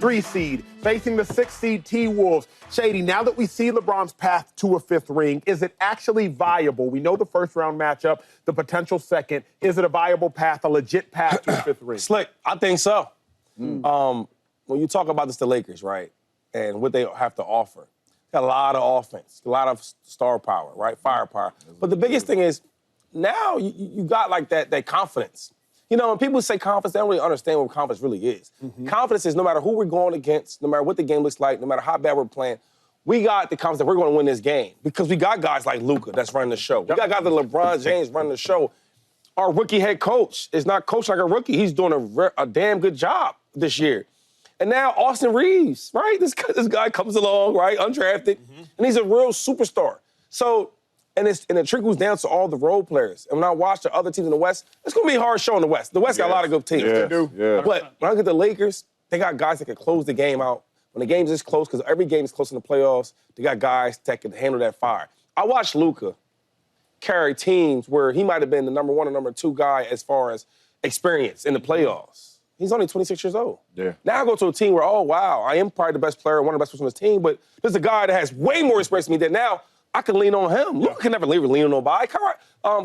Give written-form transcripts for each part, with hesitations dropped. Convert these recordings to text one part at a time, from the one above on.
3 seed, facing the 6 seed T-Wolves. Shady, now that we see LeBron's path to a 5th ring, is it actually viable? We know the first-round matchup, the potential second. Is it a viable path, a legit path to a 5th ring? Slick, I think so. When you talk about the Lakers, right, and what they have to offer, got a lot of offense, a lot of star power, right, firepower. But the biggest thing is now you got like that confidence. You know, when people say confidence, they don't really understand what confidence really is. Confidence is no matter who we're going against, no matter what the game looks like, no matter how bad we're playing, we got the confidence that we're going to win this game because we got guys like Luka that's running the show. We got guys like LeBron James running the show. Our rookie head coach is not coached like a rookie. He's doing a damn good job this year. And now Austin Reeves, right? This guy comes along, right, undrafted, and he's a real superstar. So, and it trickles down to all the role players. And when I watch the other teams in the West, it's going to be a hard show in the West. The West got a lot of good teams. Yeah, They do. Yeah. But when I look at the Lakers, they got guys that can close the game out. When the game's this close, because every game is close in the playoffs, they got guys that can handle that fire. I watched Luka carry teams where he might have been the number 1 or number 2 guy as far as experience in the playoffs. He's only 26 years old. Yeah. Now I go to a team where, oh, wow, I am probably the best player, one of the best players on this team, but there's a guy that has way more experience than me that now I can lean on him. Luka can never lean on nobody.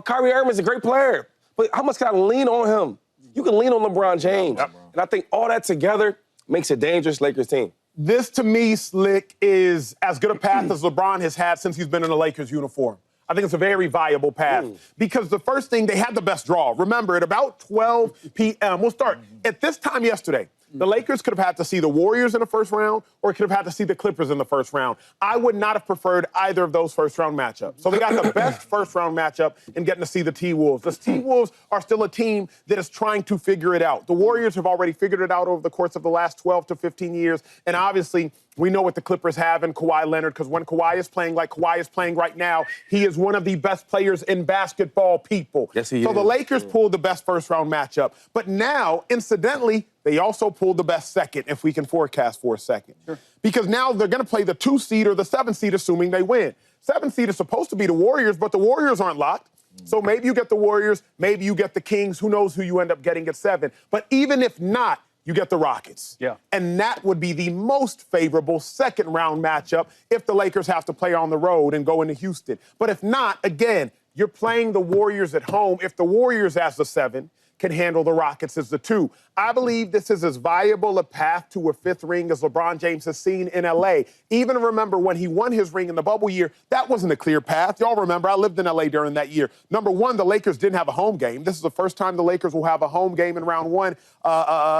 Kyrie Irving's a great player, but how much can I lean on him? You can lean on LeBron James. And I think all that together makes a dangerous Lakers team. This, to me, Slick, is as good a path as LeBron has had since he's been in a Lakers uniform. I think it's a very viable path because the first thing, they had the best draw. Remember, at about 12 p.m., we'll start. At this time yesterday, the Lakers could have had to see the Warriors in the first round or could have had to see the Clippers in the first round. I would not have preferred either of those first-round matchups. So they got the best first-round matchup in getting to see the T-Wolves. The T-Wolves are still a team that is trying to figure it out. The Warriors have already figured it out over the course of the last 12 to 15 years, and obviously we know what the Clippers have in Kawhi Leonard, because when Kawhi is playing like Kawhi is playing right now, he is one of the best players in basketball, people. Yes, he is. So the Lakers pulled the best first-round matchup. But now, incidentally, they also pulled the best second, if we can forecast for a second. Because now they're going to play the 2 seed or the 7 seed, assuming they win. 7 seed is supposed to be the Warriors, but the Warriors aren't locked. So maybe you get the Warriors, maybe you get the Kings. Who knows who you end up getting at 7. But even if not, you get the Rockets. Yeah. And that would be the most favorable second-round matchup if the Lakers have to play on the road and go into Houston. But if not, again, you're playing the Warriors at home. If the Warriors as the 7 can handle the Rockets as the 2. I believe this is as viable a path to a 5th ring as LeBron James has seen in L.A. Even remember when he won his ring in the bubble year, that wasn't a clear path. Y'all remember, I lived in L.A. during that year. Number 1, the Lakers didn't have a home game. This is the first time the Lakers will have a home game in round 1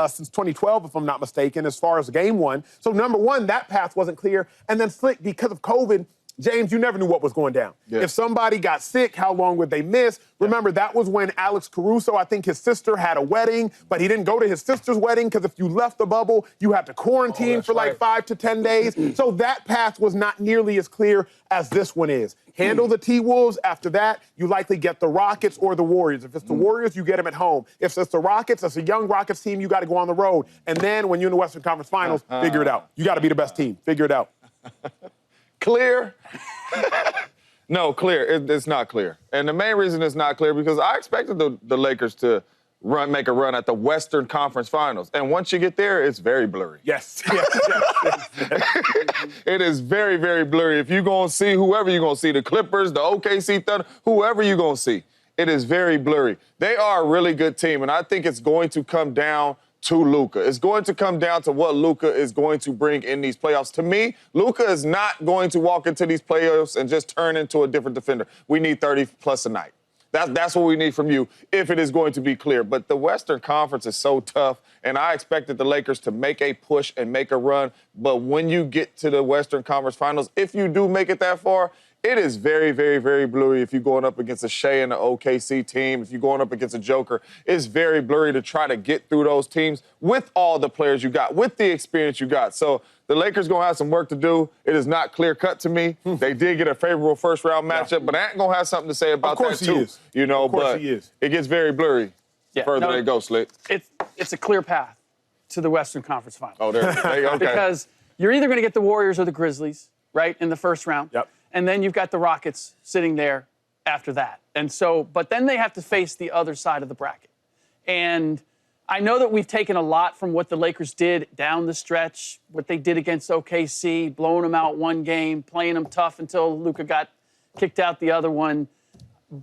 since 2012, if I'm not mistaken, as far as game 1. So number 1, that path wasn't clear. And then Slick, because of COVID, James, you never knew what was going down. If somebody got sick, how long would they miss? Remember, that was when Alex Caruso, I think his sister had a wedding, but he didn't go to his sister's wedding because if you left the bubble, you had to quarantine for like 5 to 10 days. So that path was not nearly as clear as this one is. Handle the T-Wolves. After that, you likely get the Rockets or the Warriors. If it's the Warriors, you get them at home. If it's the Rockets, it's a young Rockets team, you got to go on the road. And then when you're in the Western Conference Finals, figure it out. You got to be the best team. Figure it out. Clear? No, clear. It's not clear. And the main reason it's not clear because I expected the Lakers to make a run at the Western Conference Finals. And once you get there, it's very blurry. Yes. It is very, very blurry. If you're going to see whoever you're going to see, the Clippers, the OKC Thunder, whoever you're going to see, it is very blurry. They are a really good team, and I think it's going to come down to Luka. It's going to come down to what Luka is going to bring in these playoffs. To me, Luka is not going to walk into these playoffs and just turn into a different defender. We need 30-plus a night. That's what we need from you if it is going to be clear. But the Western Conference is so tough, and I expected the Lakers to make a push and make a run. But when you get to the Western Conference Finals, if you do make it that far, it is very, very, very blurry if you're going up against a Shea and the OKC team, if you're going up against a Joker. It's very blurry to try to get through those teams with all the players you got, with the experience you got. So the Lakers going to have some work to do. It is not clear-cut to me. They did get a favorable first-round matchup, but I ain't going to have something to say about that, too. You know, but it gets very blurry the further they go, Slick. It's a clear path to the Western Conference Finals. Oh, there you go. Okay. Because you're either going to get the Warriors or the Grizzlies, right, in the first round. Yep. And then you've got the Rockets sitting there after that. And so, but then they have to face the other side of the bracket. And I know that we've taken a lot from what the Lakers did down the stretch, what they did against OKC, blowing them out one game, playing them tough until Luka got kicked out the other one.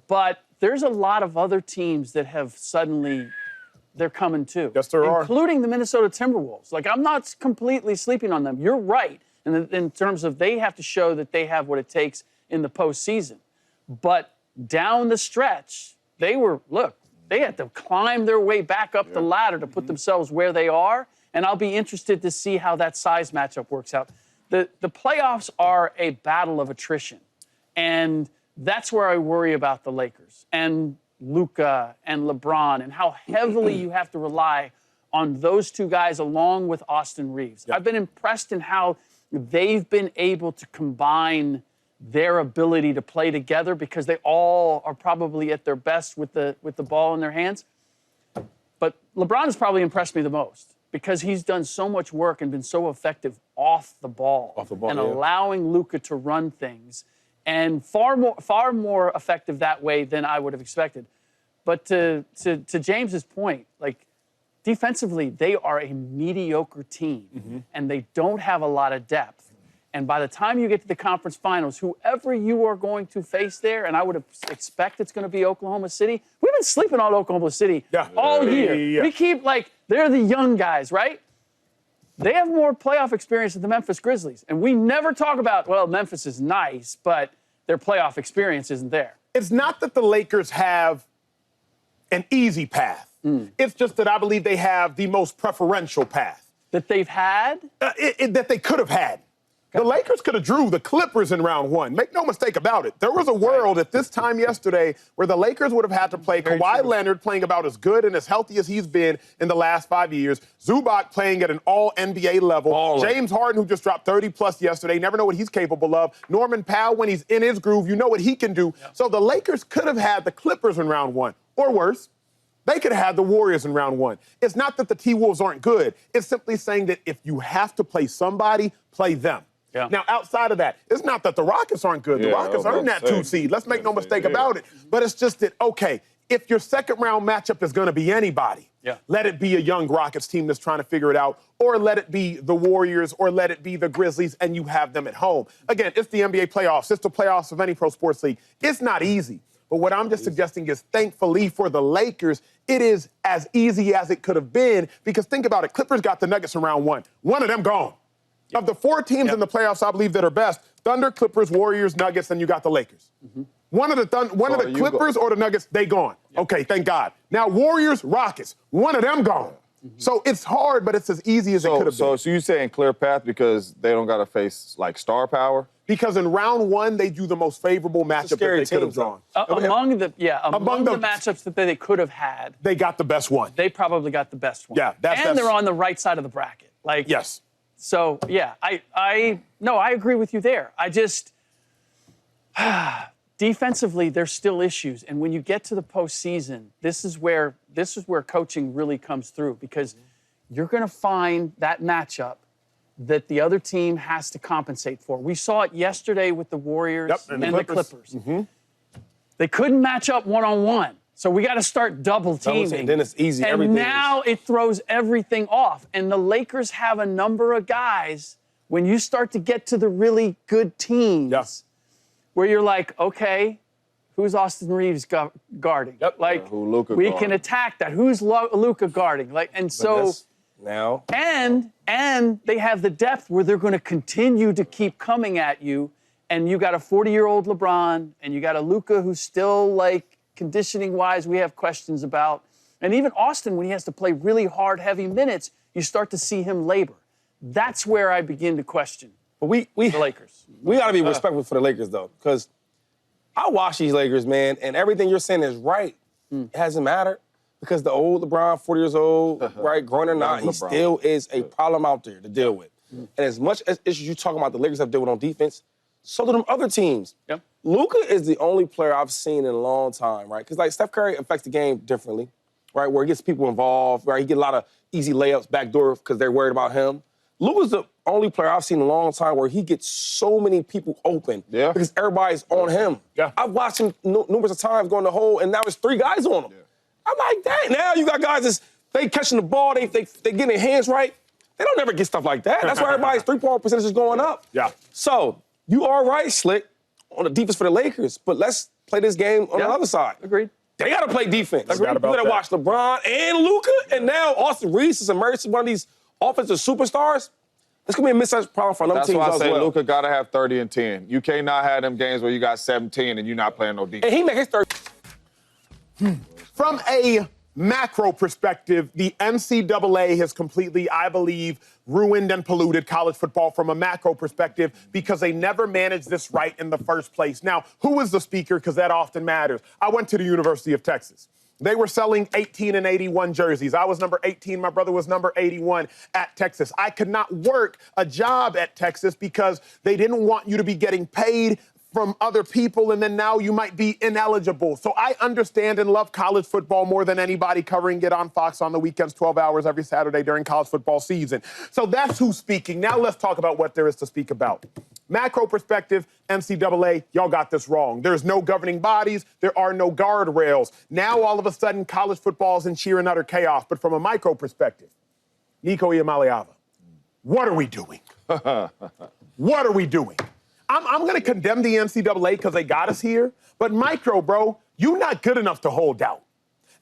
But there's a lot of other teams that have suddenly, they're coming too. Yes, there are. Including the Minnesota Timberwolves. Like, I'm not completely sleeping on them. You're right in terms of they have to show that they have what it takes in the postseason. But down the stretch, they had to climb their way back up the ladder to put themselves where they are, and I'll be interested to see how that size matchup works out. The playoffs are a battle of attrition, and that's where I worry about the Lakers and Luka and LeBron and how heavily you have to rely on those two guys along with Austin Reeves. I've been impressed in how they've been able to combine their ability to play together because they all are probably at their best with the ball in their hands. But LeBron has probably impressed me the most because he's done so much work and been so effective off the ball and allowing Luka to run things, and far more effective that way than I would have expected. But to James's point, like, defensively, they are a mediocre team, and they don't have a lot of depth. And by the time you get to the conference finals, whoever you are going to face there, and I would expect it's going to be Oklahoma City. We've been sleeping on Oklahoma City all year. Yeah. We keep, like, they're the young guys, right? They have more playoff experience than the Memphis Grizzlies. And we never talk about, well, Memphis is nice, but their playoff experience isn't there. It's not that the Lakers have an easy path. It's just that I believe they have the most preferential path. That they've had? That they could have had. The Lakers could have drew the Clippers in round one. Make no mistake about it. There was a world at this time yesterday where the Lakers would have had to play Kawhi Leonard playing about as good and as healthy as he's been in the last 5 years, Zubac playing at an all-NBA level, James Harden, who just dropped 30-plus yesterday, never know what he's capable of, Norman Powell, when he's in his groove, you know what he can do. So the Lakers could have had the Clippers in round one, or worse. They could have had the Warriors in round one. It's not that the T-Wolves aren't good. It's simply saying that if you have to play somebody, play them. Yeah. Now, outside of that, it's not that the Rockets aren't good. The Rockets earned that 2 seed. Let's make no mistake about it. But it's just that, okay, if your second-round matchup is going to be anybody, let it be a young Rockets team that's trying to figure it out, or let it be the Warriors, or let it be the Grizzlies, and you have them at home. Again, it's the NBA playoffs. It's the playoffs of any pro sports league. It's not easy. But what I'm just suggesting is, thankfully for the Lakers, it is as easy as it could have been, because think about it. Clippers got the Nuggets in round one. One of them gone. Of the 4 teams in the playoffs, I believe, that are best, Thunder, Clippers, Warriors, Nuggets, and you got the Lakers. One of the Clippers or the Nuggets, they gone. Okay, thank God. Now, Warriors, Rockets, one of them gone. So it's hard, but it's as easy as it could have been. So you're saying clear path because they don't got to face, like, star power? Because in round one, they do the most favorable matchup that they could have drawn. Among the matchups that they could have had, they got the best one. They probably got the best one. Yeah, and they're on the right side of the bracket. Like, yes. So, yeah, I agree with you there. I just, defensively, there's still issues. And when you get to the postseason, this is where coaching really comes through, because you're going to find that matchup that the other team has to compensate for. We saw it yesterday with the Warriors and the Clippers. They couldn't match up one-on-one. So we got to start double teaming. Then it's easy. And now it throws everything off. And the Lakers have a number of guys, when you start to get to the really good teams, where you're like, okay, who's Austin Reeves guarding? Like, who Luka we guarding? Can attack that. Who's Luka guarding? Like, and so now and they have the depth where they're going to continue to keep coming at you. And you got a 40-year-old LeBron, and you got a Luka who's still, like, conditioning-wise, we have questions about. And even Austin, when he has to play really hard, heavy minutes, you start to see him labor. That's where I begin to question the Lakers. We got to be respectful for the Lakers, though, because I watch these Lakers, man, and everything you're saying is right. It hasn't mattered, because the old LeBron, 40 years old, right, grown or not, he still is a problem out there to deal with. And as much as issues you talk about the Lakers have dealt with on defense, so do them other teams. Luka is the only player I've seen in a long time, right? Because, like, Steph Curry affects the game differently, right? Where he gets people involved, right? He gets a lot of easy layups, backdoor, because they're worried about him. Luka's the only player I've seen in a long time where he gets so many people open because everybody's on him. I've watched him numerous of times go in the hole, and now there's 3 guys on him. I'm like, dang, now you got guys that's they catching the ball, they getting their hands right. They don't never get stuff like that. That's why everybody's three-point percentage is going up. Yeah. So you are right, Slick, on the defense for the Lakers, but let's play this game on the other side. Agreed. They got to play defense. You got about to watch LeBron and Luka, and now Austin Reeves has emerged as one of these offensive superstars. It's going to be a mismatch problem for another team as well. That's why I say Luka got to have 30 and 10. You cannot have them games where you got 17 and you're not playing no defense. And he make his 30. From a macro perspective, the NCAA has completely, I believe, ruined and polluted college football from a macro perspective because they never managed this right in the first place. Now, who was the speaker? Because that often matters. I went to the University of Texas. They were selling 18 and 81 jerseys. I was number 18. My brother was number 81 at Texas. I could not work a job at Texas because they didn't want you to be getting paid from other people, and then now you might be ineligible. So I understand and love college football more than anybody, covering it on Fox on the weekends, 12 hours every Saturday during college football season. So that's who's speaking. Now let's talk about what there is to speak about. Macro perspective, NCAA, y'all got this wrong. There's no governing bodies. There are no guardrails. Now all of a sudden, college football is in sheer and utter chaos. But from a micro perspective, Nico Iamaleava, what are we doing? What are we doing? I'm going to condemn the NCAA because they got us here. But micro, bro, you're not good enough to hold out.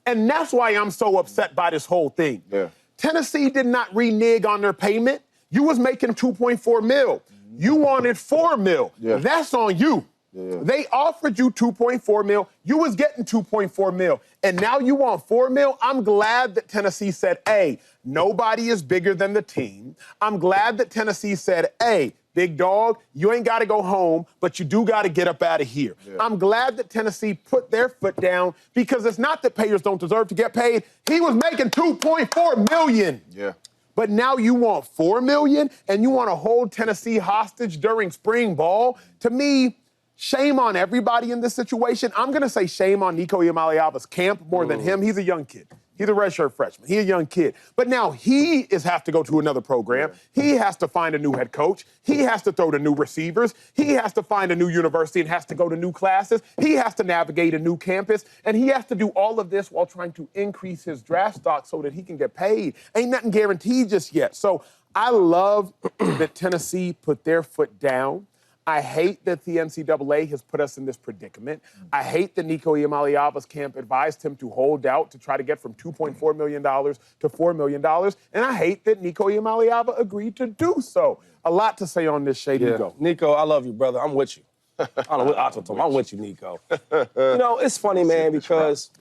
And that's why I'm so upset by this whole thing. Yeah. Tennessee did not renege on their payment. You was making $2.4 million. You wanted $4 million. Yeah. That's on you. Yeah. They offered you $2.4 million. You was getting $2.4 million. And now you want $4 million? I'm glad that Tennessee said, hey, nobody is bigger than the team. I'm glad that Tennessee said, hey, big dog, you ain't got to go home, but you do got to get up out of here. Yeah. I'm glad that Tennessee put their foot down because it's not that players don't deserve to get paid. He was making $2.4 million. Yeah. But now you want $4 million and you want to hold Tennessee hostage during spring ball? To me, shame on everybody in this situation. I'm going to say shame on Nico Iamaleava's camp more than him. He's a young kid. He's a redshirt freshman. He's a young kid. But now he have to go to another program. He has to find a new head coach. He has to throw to new receivers. He has to find a new university and has to go to new classes. He has to navigate a new campus. And he has to do all of this while trying to increase his draft stock so that he can get paid. Ain't nothing guaranteed just yet. So I love that Tennessee put their foot down. I hate that the NCAA has put us in this predicament. I hate that Nico Iamaleava's camp advised him to hold out to try to get from $2.4 million to $4 million. And I hate that Nico Iamaleava agreed to do so. A lot to say on this, Shady. Go. Nico, I love you, brother. I'm with you. I don't know what Acho told me. I'm with you, Nico. You know, it's funny, man, because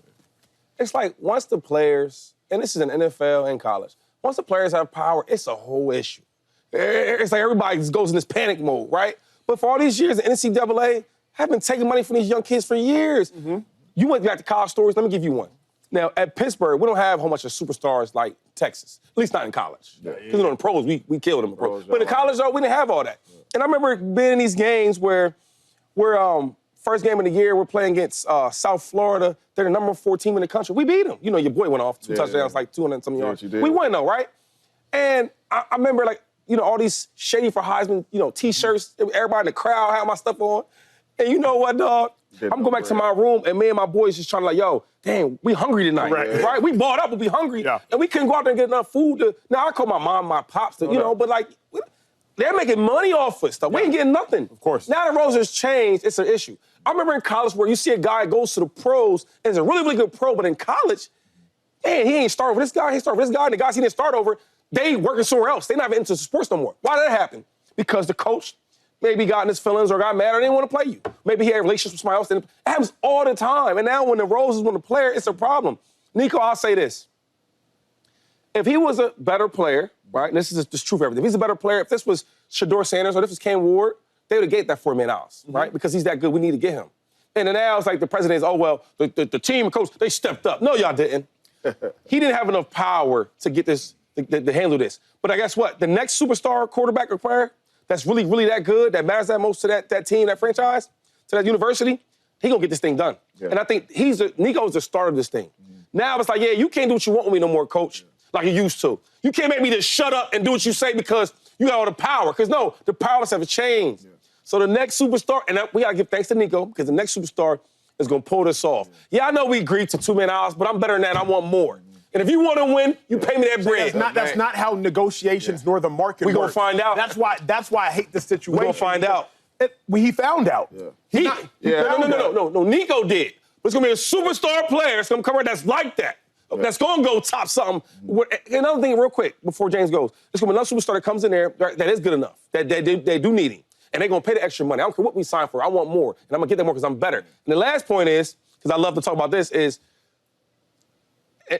it's like once the players, and this is an NFL and college, once the players have power, it's a whole issue. It's like everybody just goes in this panic mode, right? But for all these years, the NCAA have been taking money from these young kids for years. Mm-hmm. You went back to college stories. Let me give you one. Now, at Pittsburgh, we don't have a whole bunch of superstars like Texas, at least not in college. Because, you know, in pros, we killed them in pros. But in college, though, we didn't have all that. Yeah. And I remember being in these games where first game of the year, we're playing against South Florida. They're the number 4 team in the country. We beat them. You know, your boy went off 2 touchdowns, like 200-something yards. We won, though, right? And I remember, like, you know, all these Shady for Heisman, you know, T-shirts. Everybody in the crowd had my stuff on. And you know what, dog? I'm going back to my room, and me and my boys just trying to like, yo, damn, we hungry tonight, right? We bought up, but we hungry, and we couldn't go out there and get enough food to. Now I call my mom, my pops, to, you know, but like they're making money off of stuff. We ain't getting nothing. Of course. Now the roles has changed, it's an issue. I remember in college where you see a guy goes to the pros and is a really, really good pro, but in college, man, he ain't start over this guy, he start over this guy, and the guys he didn't start over, they working somewhere else. They not even into sports no more. Why did that happen? Because the coach maybe got in his feelings or got mad or didn't want to play you. Maybe he had relationships with somebody else. It happens all the time. And now when the roles is on the player, it's a problem. Nico, I'll say this. If he was a better player, right, and this is the truth of everything. If he's a better player, if this was Shador Sanders or this was Cam Ward, they would have gave that $4 million, right? Because he's that good, we need to get him. And then now it's like the president is, oh, well, the team and coach, they stepped up. No, y'all didn't. He didn't have enough power to get this, to handle this. But I guess what? The next superstar quarterback or player that's really, really that good, that matters that most to that team, that franchise, to that university, he gonna get this thing done. Yeah. And I think Nico's the start of this thing. Now it's like, yeah, you can't do what you want with me no more, coach, like you used to. You can't make me just shut up and do what you say because you got all the power. Because no, the powers have changed. Yeah. So the next superstar, and we gotta give thanks to Nico, because the next superstar is gonna pull this off. Yeah, I know we agreed to $2 million, but I'm better than that. I want more. And if you want to win, you pay me that bread. That's not how negotiations nor the market We're works. going to find out. That's why I hate the situation. We're going to find out. He found out. Yeah. No. Nico did. But it's going to be a superstar player. It's going to come right that's like that. Yeah. That's going to go top something. Another thing, real quick, before James goes, it's going to be another superstar that comes in there that is good enough. That they do need him. And they're going to pay the extra money. I don't care what we sign for. I want more. And I'm going to get that more because I'm better. And the last point is, because I love to talk about this, is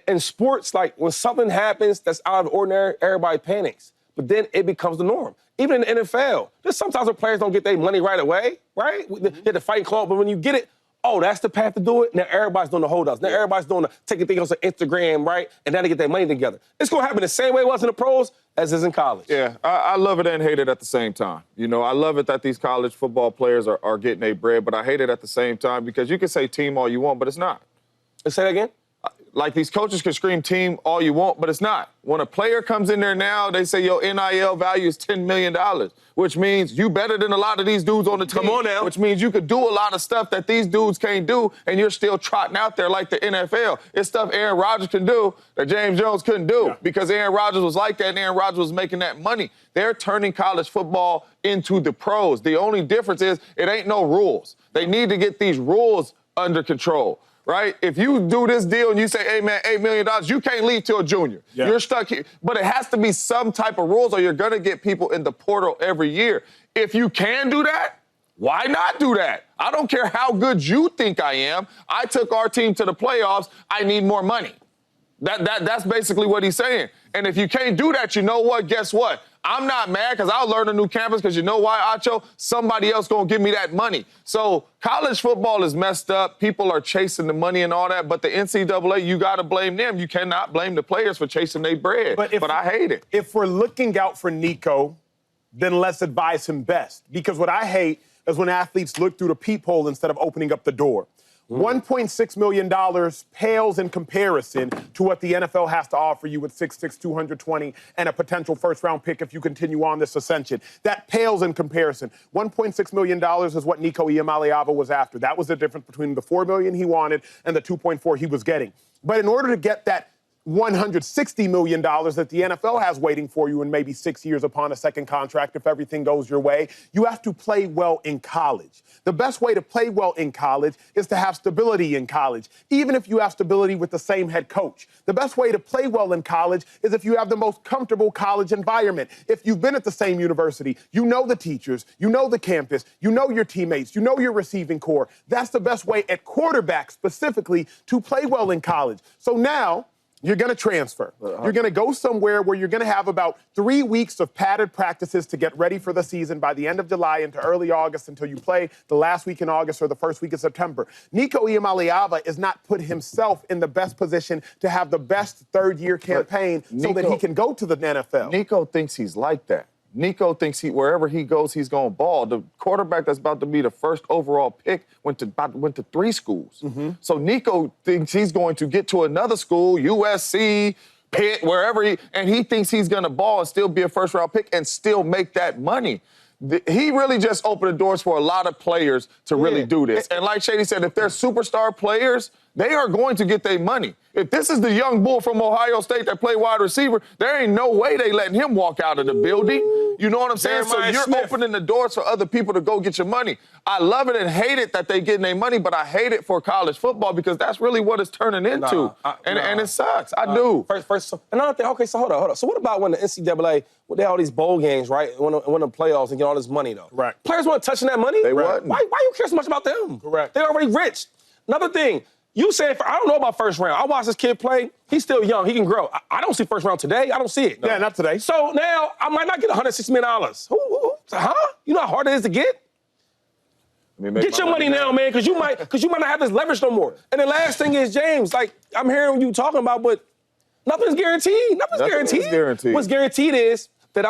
in sports, like when something happens that's out of the ordinary, everybody panics. But then it becomes the norm. Even in the NFL, there's sometimes where players don't get their money right away, right? You have to fight claw, but when you get it, oh, that's the path to do it. Now everybody's doing the holdouts. Now everybody's doing taking things on Instagram, right? And now to get their money together. It's going to happen the same way it was in the pros as is in college. Yeah, I love it and hate it at the same time. You know, I love it that these college football players are getting their bread, but I hate it at the same time because you can say team all you want, but it's not. Let's say that again? Like these coaches can scream team all you want, but it's not. When a player comes in there now, they say your NIL value is $10 million, which means you better than a lot of these dudes on the team. Come on now. Which means you could do a lot of stuff that these dudes can't do, and you're still trotting out there like the NFL. It's stuff Aaron Rodgers can do that James Jones couldn't do because Aaron Rodgers was like that and Aaron Rodgers was making that money. They're turning college football into the pros. The only difference is it ain't no rules. They need to get these rules under control. Right? If you do this deal and you say, hey, man, $8 million, you can't leave till a junior. Yeah. You're stuck here. But it has to be some type of rules or you're going to get people in the portal every year. If you can do that, why not do that? I don't care how good you think I am. I took our team to the playoffs. I need more money. That's basically what he's saying. And if you can't do that, you know what? Guess what? I'm not mad because I'll learn a new campus because you know why, Acho? Somebody else going to give me that money. So college football is messed up. People are chasing the money and all that. But the NCAA, you got to blame them. You cannot blame the players for chasing their bread. But I hate it. If we're looking out for Nico, then let's advise him best. Because what I hate is when athletes look through the peephole instead of opening up the door. $1.6 million pales in comparison to what the NFL has to offer you with 6'6", 220, and a potential first-round pick if you continue on this ascension. That pales in comparison. $1.6 million is what Nico Iamaleava was after. That was the difference between the $4 million he wanted and the $2.4 he was getting. But in order to get that $160 million that the NFL has waiting for you in maybe 6 years upon a second contract if everything goes your way, you have to play well in college. The best way to play well in college is to have stability in college, even if you have stability with the same head coach. The best way to play well in college is if you have the most comfortable college environment. If you've been at the same university, you know the teachers, you know the campus, you know your teammates, you know your receiving core. That's the best way at quarterback specifically to play well in college. So now, you're going to transfer. You're going to go somewhere where you're going to have about 3 weeks of padded practices to get ready for the season by the end of July into early August until you play the last week in August or the first week of September. Nico Iamaleava is not put himself in the best position to have the best third-year campaign so that he can go to the NFL. Nico thinks he's like that. Nico thinks wherever he goes, he's going to ball. The quarterback that's about to be the first overall pick went to 3 schools. So Nico thinks he's going to get to another school, USC, Pitt, wherever and he thinks he's going to ball and still be a first-round pick and still make that money. He really just opened the doors for a lot of players to really do this. And like Shady said, if they're superstar players, they are going to get their money. If this is the young bull from Ohio State that played wide receiver, there ain't no way they letting him walk out of the building. You know what I'm saying? Jeremiah So you're opening the doors for other people to go get your money. I love it and hate it that they getting their money, but I hate it for college football because that's really what it's turning into. And it sucks. I do. First, another thing, okay, so hold on. So what about when the NCAA, they have all these bowl games, right, win the playoffs and get all this money, though? Right. Players weren't touching that money? They wasn't. Why you care so much about them? Correct. They're already rich. Another thing, you said, I don't know about first round. I watched this kid play. He's still young. He can grow. I don't see first round today. I don't see it. Yeah, not today. So now I might not get $160 million. Huh? You know how hard it is to get? Get your money now, man, because you might not have this leverage no more. And the last thing is, James, like I'm hearing you talking about, but nothing's guaranteed. Nothing's guaranteed. What's guaranteed is that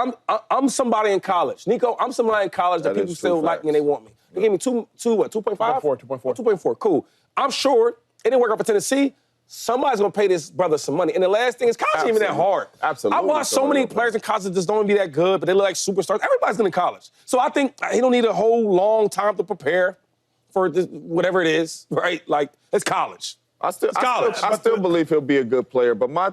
I'm somebody in college. Nico, I'm somebody in college that people still like me and they want me. They gave me 2.5? 2.4, cool. I'm sure it didn't work out for Tennessee. Somebody's going to pay this brother some money. And the last thing is, college ain't even that hard. Absolutely. I watched so many players in college that just don't be that good, but they look like superstars. Everybody's good in college. So I think he don't need a whole long time to prepare for this, whatever it is, right? Like, it's college. I still college. believe he'll be a good player, but my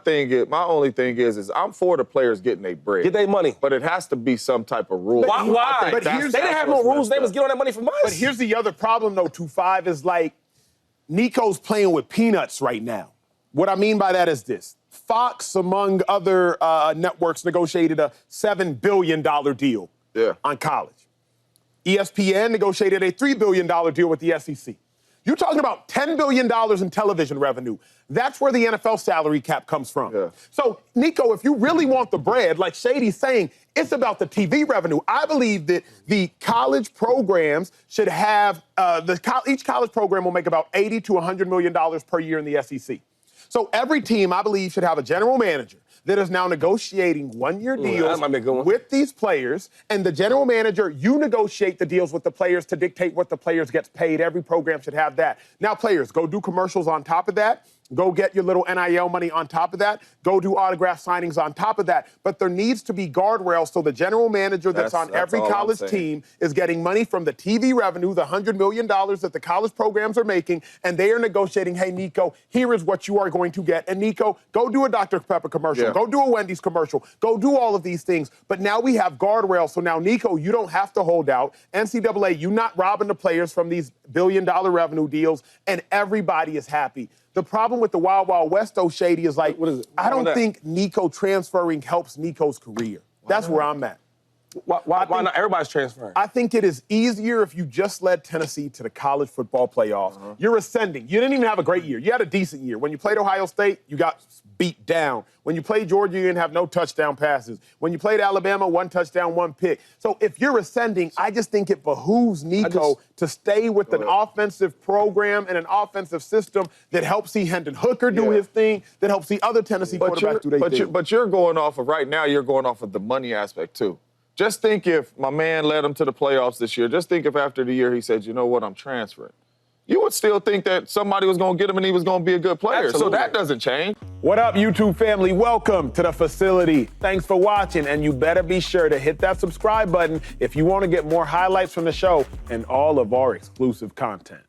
only thing is I'm for the players getting their bread. Get their money. But it has to be some type of rule. Why? But They didn't have no rules. They was getting all that money from us. But here's the other problem, though, 2-5, is like Nico's playing with peanuts right now. What I mean by that is this. Fox, among other networks, negotiated a $7 billion deal on college. ESPN negotiated a $3 billion deal with the SEC. You're talking about $10 billion in television revenue. That's where the NFL salary cap comes from. Yeah. So, Nico, if you really want the bread, like Shady's saying, it's about the TV revenue. I believe that the college programs should have, each college program will make about $80 to $100 million per year in the SEC. So every team, I believe, should have a general manager that is now negotiating one-year deals with these players. And the general manager, you negotiate the deals with the players to dictate what the players gets paid. Every program should have that. Now, players, go do commercials on top of that. Go get your little NIL money on top of that. Go do autograph signings on top of that. But there needs to be guardrails so the general manager that's on every college team is getting money from the TV revenue, the $100 million that the college programs are making, and they are negotiating, hey, Nico, here is what you are going to get. And, Nico, go do a Dr. Pepper commercial. Go do a Wendy's commercial. Go do all of these things. But now we have guardrails. So now, Nico, you don't have to hold out. NCAA, you not robbing the players from these billion-dollar revenue deals, and everybody is happy. The problem with the Wild Wild West, though, Shady, is like, I don't think Nico transferring helps Nico's career. That's where I'm at. Why not? Everybody's transferring. I think it is easier if you just led Tennessee to the college football playoffs. You're ascending. You didn't even have a great year. You had a decent year. When you played Ohio State, you got beat down. When you played Georgia, you didn't have no touchdown passes. When you played Alabama, 1 touchdown, 1 pick. So if you're ascending, I just think it behooves Nico to stay with an offensive program and an offensive system that helps see Hendon Hooker do his thing, that helps see other Tennessee quarterbacks do their thing. But you're going off of, right now, you're going off of the money aspect, too. Just think if my man led him to the playoffs this year, just think if after the year he said, you know what, I'm transferring. You would still think that somebody was going to get him and he was going to be a good player. Absolutely. So that doesn't change. What up, YouTube family? Welcome to the facility. Thanks for watching, and you better be sure to hit that subscribe button if you want to get more highlights from the show and all of our exclusive content.